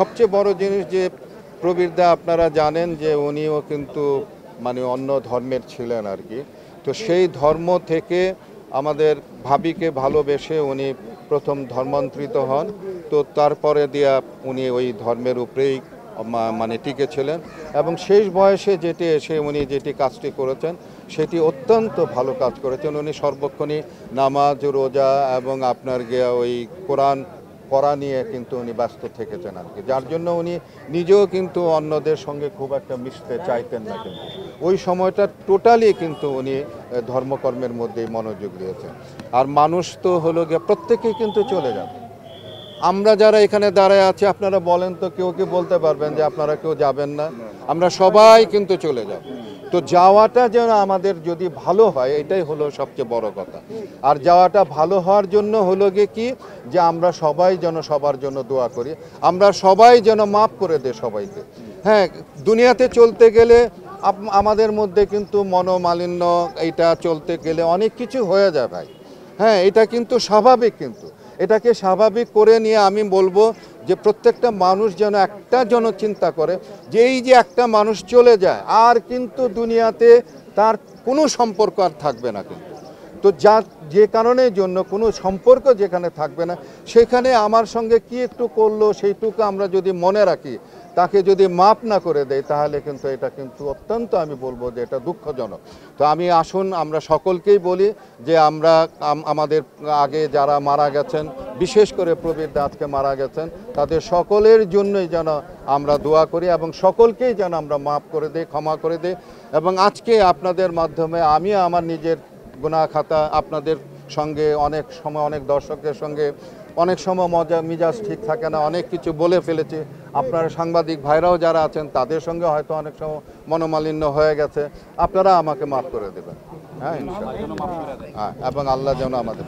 সবচেয়ে বড় জিনিস যে প্রবীরদা আপনারা জানেন যে উনিও কিন্তু মানে অন্য ধর্মের ছিলেন আর কি। তো সেই ধর্ম থেকে আমাদের ভাবিকে ভালোবেসে উনি প্রথম ধর্মান্তরিত হন। তো তারপরে দিয়া উনি ওই ধর্মের উপরেই মানে টিকে ছিলেন এবং শেষ বয়সে যেটি এসে উনি যেটি কাজটি করেছেন সেটি অত্যন্ত ভালো কাজ করেছেন। উনি সর্বক্ষণই নামাজ রোজা এবং আপনার গিয়া ওই কোরআন পড়া নিয়ে কিন্তু উনি ব্যস্ত থেকেছেন আর কি, যার জন্য উনি নিজেও কিন্তু অন্যদের সঙ্গে খুব একটা মিশতে চাইতেন না, কিন্তু ওই সময়টা টোটালি কিন্তু উনি ধর্মকর্মের মধ্যেই মনোযোগ দিয়েছেন। আর মানুষ তো হলো গিয়ে প্রত্যেকেই কিন্তু চলে যাবে। আমরা যারা এখানে দাঁড়ায় আছি আপনারা বলেন তো, কেউ কি বলতে পারবেন যে আপনারা কেউ যাবেন না? আমরা সবাই কিন্তু চলে যাব। তো যাওয়াটা যেন আমাদের যদি ভালো হয় এটাই হলো সবচেয়ে বড় কথা। আর যাওয়াটা ভালো হওয়ার জন্য হলো গিয়ে কি, যে আমরা সবাই যেন সবার জন্য দোয়া করি, আমরা সবাই যেন মাফ করে দেয় সবাইকে। হ্যাঁ, দুনিয়াতে চলতে গেলে আমাদের মধ্যে কিন্তু মনোমালিন্য এইটা চলতে গেলে অনেক কিছু হয়ে যায় ভাই। হ্যাঁ, এটা কিন্তু স্বাভাবিক, কিন্তু এটাকে স্বাভাবিক করে নিয়ে আমি বলবো যে প্রত্যেকটা মানুষ যেন একটা যেন চিন্তা করে যে এই যে একটা মানুষ চলে যায় আর কিন্তু দুনিয়াতে তার কোনো সম্পর্ক আর থাকবে না কিন্তু। তো যে কারণের জন্য কোনো সম্পর্ক যেখানে থাকবে না সেখানে আমার সঙ্গে কি একটু করলো সেইটুকু আমরা যদি মনে রাখি, তাকে যদি মাপ না করে দেয়, তাহলে কিন্তু এটা কিন্তু অত্যন্ত আমি বলবো যে এটা দুঃখজনক। তো আমি আসুন আমরা সকলকেই বলি যে আমরা আমাদের আগে যারা মারা গেছেন, বিশেষ করে প্রবীরদা আজকে মারা গেছেন, তাদের সকলের জন্যই যেন আমরা দোয়া করি এবং সকলকেই যেন আমরা মাপ করে দিই, ক্ষমা করে দিই। এবং আজকে আপনাদের মাধ্যমে আমি আমার নিজের গুনাহ খাতা আপনাদের সঙ্গে অনেক সময় অনেক দর্শকের সঙ্গে অনেক সময় মিজাজ ঠিক থাকে না, অনেক কিছু বলে ফেলেছি। আপনারা সাংবাদিক ভাইরাও যারা আছেন তাদের সঙ্গে হয়তো অনেক সময় মনোমালিন্য হয়ে গেছে, আপনারা আমাকে মাফ করে দেবেন। হ্যাঁ, ইনশাআল্লাহ। হ্যাঁ, এবং আল্লাহ যেন আমাদের